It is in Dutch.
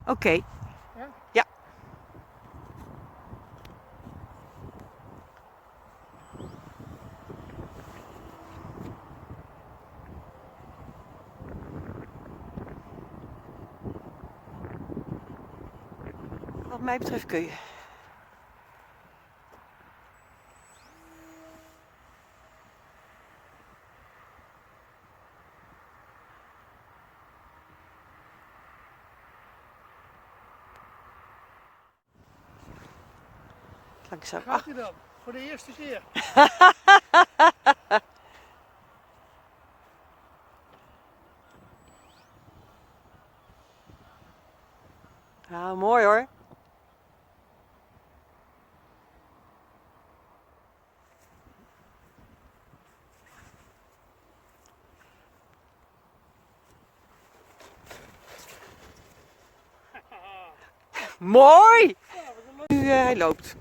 Oké. Ja? Ja. Wat mij betreft kun je. Langzaam. Gaat hij dan? Voor de eerste keer. Ja, mooi hoor. Mooi! Nu hij loopt.